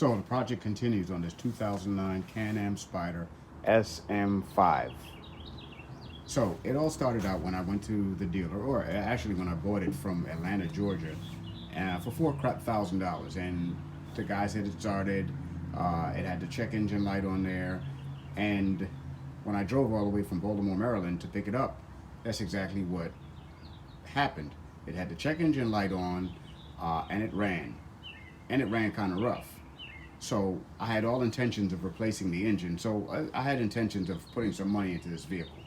So the project continues on this 2009 Can-Am Spyder SM5. So it all started out when I went to the dealer, or actually when I bought it from Atlanta, Georgia, for $4,000. And the guy said it started, it had the check engine light on there. And when I drove all the way from Baltimore, Maryland to pick it up, that's exactly what happened. It had the check engine light on, and it ran. And it ran kind of rough. So I had all intentions of replacing the engine. So I had intentions of putting some money into this vehicle.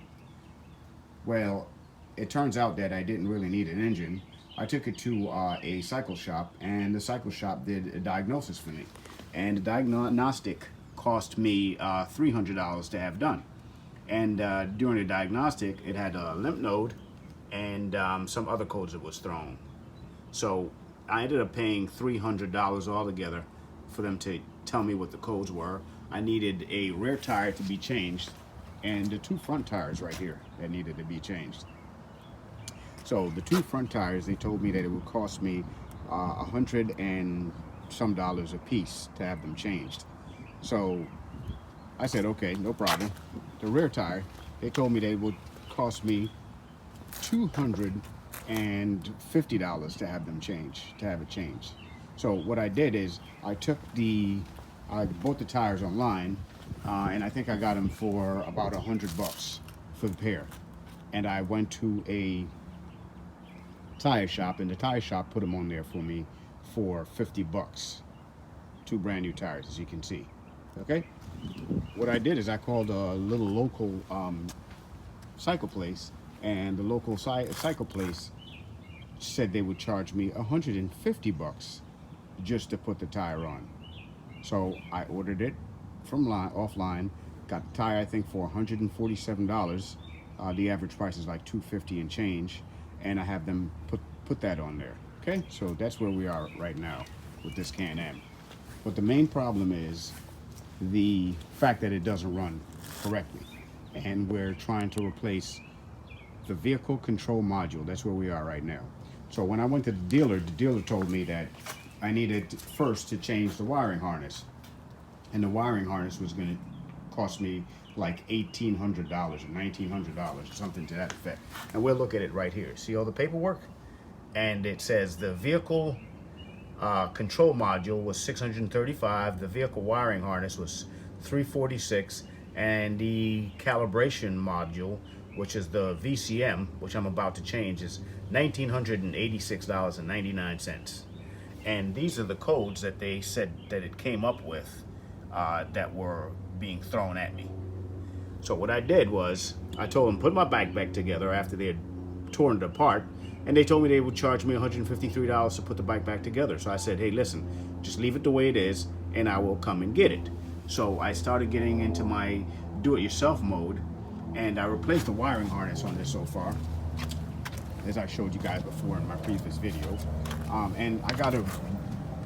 Well, it turns out that I didn't really need an engine. I took it to a cycle shop, and the cycle shop did a diagnosis for me. And the diagnostic cost me $300 to have done. And during the diagnostic, it had a limp node and some other codes that was thrown. So I ended up paying $300 altogether for them to tell me what the codes were. I needed a rear tire to be changed, and the two front tires right here that needed to be changed. So the two front tires, they told me that it would cost me $100 and some dollars a piece to have them changed. So I said, okay, no problem. The rear tire, they told me they would cost me $250 to have them changed, to have it changed. So what I did is I bought the tires online, and I think I got them for about $100 for the pair. And I went to a tire shop, and the tire shop put them on there for me for $50. Two brand new tires, as you can see. Okay. What I did is I called a little local cycle place, and the local cycle place said they would charge me $150 just to put the tire on. So I ordered it from offline, got the tire I think for $147. The average price is like $250 and change, and I have them put that on there. Okay, so that's where we are right now with this Can-Am. But the main problem is the fact that it doesn't run correctly, and we're trying to replace the vehicle control module. That's where we are right now. So when I went to the dealer told me that I needed first to change the wiring harness, and the wiring harness was going to cost me like $1,800 or $1,900, something to that effect. And we'll look at it right here. See all the paperwork? And it says the vehicle control module was $635, the vehicle wiring harness was $346, and the calibration module, which is the VCM, which I'm about to change, is $1,986.99. And these are the codes that they said that it came up with that were being thrown at me. So what I did was I told them put my bike back together after they had torn it apart, and they told me they would charge me $153 to put the bike back together. So I said, hey, listen, just leave it the way it is, and I will come and get it. So I started getting into my do-it-yourself mode, and I replaced the wiring harness on this so far, as I showed you guys before in my previous video. And I got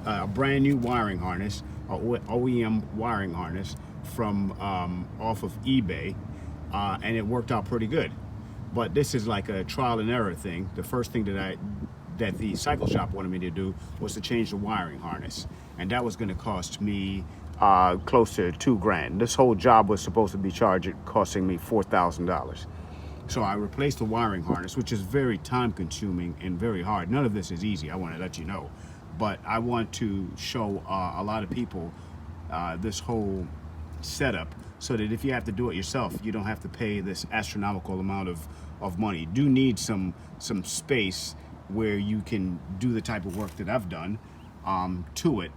a brand new wiring harness, a OEM wiring harness from off of eBay, and it worked out pretty good. But this is like a trial and error thing. The first thing that the cycle shop wanted me to do was to change the wiring harness, and that was going to cost me close to $2,000. This whole job was supposed to be costing me $4,000. So I replaced the wiring harness, which is very time consuming and very hard. None of this is easy, I want to let you know. But I want to show a lot of people this whole setup, so that if you have to do it yourself, you don't have to pay this astronomical amount of money. You do need some space where you can do the type of work that I've done to it,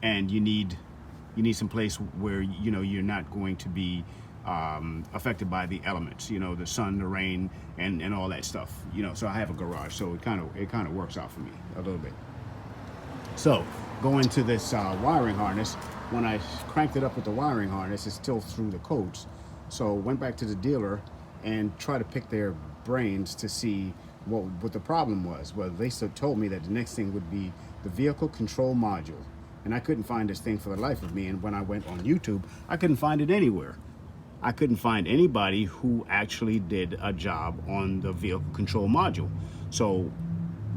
and you need some place where you're not going to be affected by the elements, the sun, the rain, and all that stuff. So I have a garage, so it kind of works out for me a little bit. So going to this wiring harness, when I cranked it up with the wiring harness, it still threw the codes. So went back to the dealer and tried to pick their brains to see what the problem was. Well, they told me that the next thing would be the vehicle control module, and I couldn't find this thing for the life of me. And when I went on YouTube, I couldn't find it anywhere. I couldn't find anybody who actually did a job on the vehicle control module. So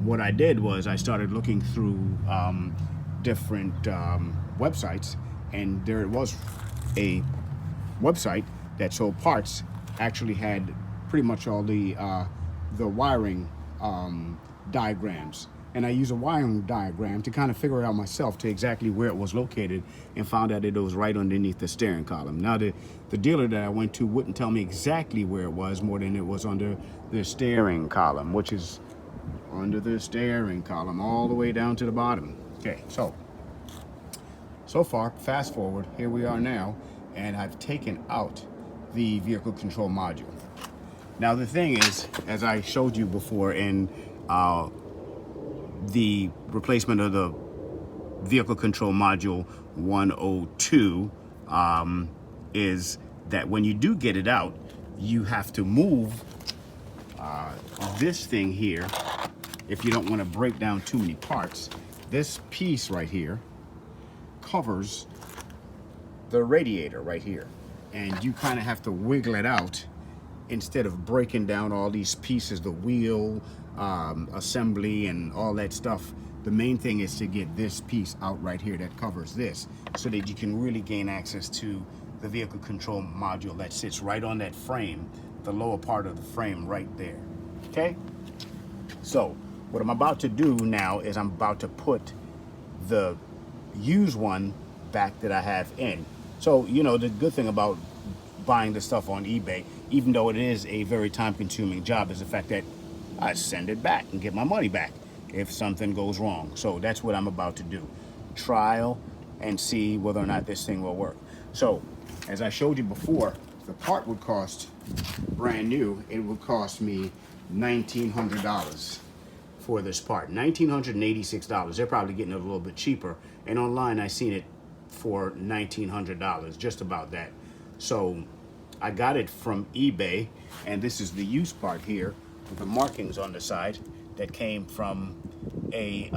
what I did was I started looking through different websites, and there was a website that sold parts, actually had pretty much all the wiring diagrams, and I used a wiring diagram to kind of figure it out myself to exactly where it was located, and found out that it was right underneath the steering column. Now the dealer that I went to wouldn't tell me exactly where it was, more than it was under the steering column, which is under the steering column all the way down to the bottom. Okay, so far, fast forward, here we are now, and I've taken out the vehicle control module. Now the thing is, as I showed you before in the replacement of the vehicle control module 102, is that when you do get it out, you have to move this thing here. If you don't want to break down too many parts, this piece right here covers the radiator right here, and you kind of have to wiggle it out instead of breaking down all these pieces, the wheel assembly and all that stuff. The main thing is to get this piece out right here that covers this, so that you can really gain access to the vehicle control module that sits right on that frame, the lower part of the frame right there. Okay, so what I'm about to do now is I'm about to put the used one back that I have in. So, you know, the good thing about buying the stuff on eBay, even though it is a very time-consuming job, is the fact that I send it back and get my money back if something goes wrong. So that's what I'm about to do. Trial and see whether or not this thing will work. So, as I showed you before, the part would cost, brand new, it would cost me $1,900 for this part. $1,986. They're probably getting it a little bit cheaper. And online, I seen it for $1,900, just about that. So I got it from eBay, and this is the used part here with the markings on the side that came from a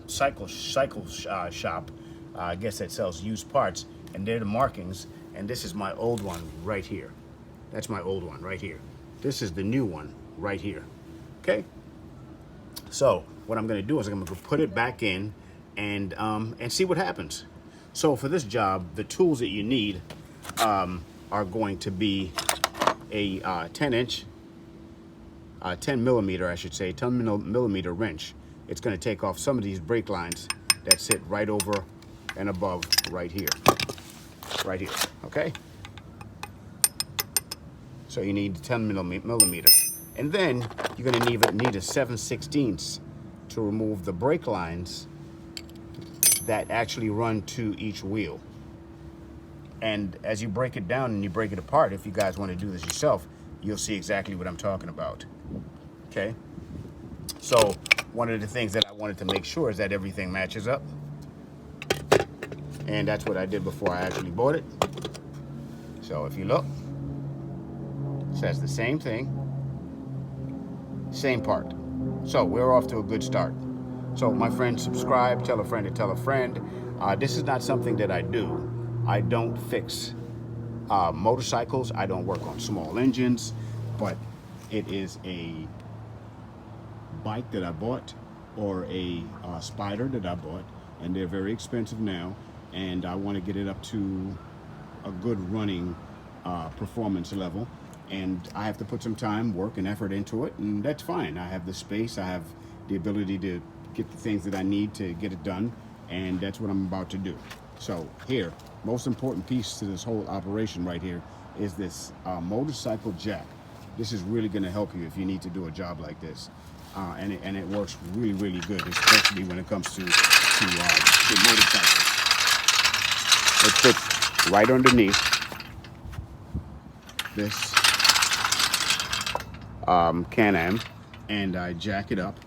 cycle shop, I guess, that sells used parts, and they're the markings. And this is my old one right here. That's my old one right here. This is the new one right here. Okay. So what I'm going to do is I'm going to put it back in and see what happens. So for this job, the tools that you need are going to be a 10 millimeter, I should say, 10 millimeter wrench. It's going to take off some of these brake lines that sit right over and above right here. Right here, okay? So you need 10 millimeter. And then you're going to need a 7/16 to remove the brake lines that actually run to each wheel. And as you break it down and you break it apart, if you guys want to do this yourself, you'll see exactly what I'm talking about. Okay? So one of the things that I wanted to make sure is that everything matches up. And that's what I did before I actually bought it. So if you look, it says the same thing, same part. So we're off to a good start. So my friend, subscribe, tell a friend to tell a friend. This is not something that I do. I don't fix motorcycles. I don't work on small engines, but it is a bike that I bought, or a Spyder that I bought, and they're very expensive now, and I want to get it up to a good running performance level, and I have to put some time, work, and effort into it, and that's fine. I have the space, I have the ability to get the things that I need to get it done, and that's what I'm about to do. So here, most important piece to this whole operation right here is this motorcycle jack. This is really going to help you if you need to do a job like this, and it works really, really good, especially when it comes to motorcycles. It fits right underneath this Can-Am, and I jack it up,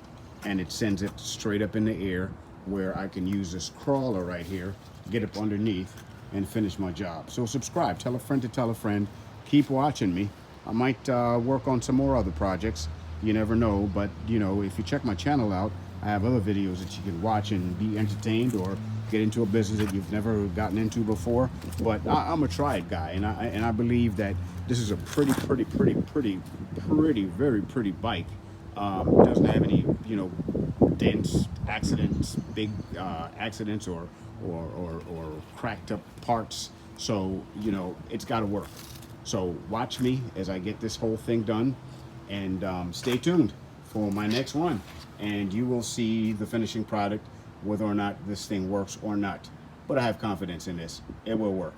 and it sends it straight up in the air, where I can use this crawler right here, get up underneath, and finish my job. So subscribe, tell a friend to tell a friend, keep watching me. I might work on some more other projects, you never know, but you know, if you check my channel out, I have other videos that you can watch and be entertained, or get into a business that you've never gotten into before. But I'm a try it guy, and I believe that this is a very pretty bike. It doesn't have any, you know, dents, accidents, big accidents, or cracked up parts. So, you know, it's got to work. So watch me as I get this whole thing done, and stay tuned for my next one, and you will see the finishing product, whether or not this thing works or not. But I have confidence in this. It will work.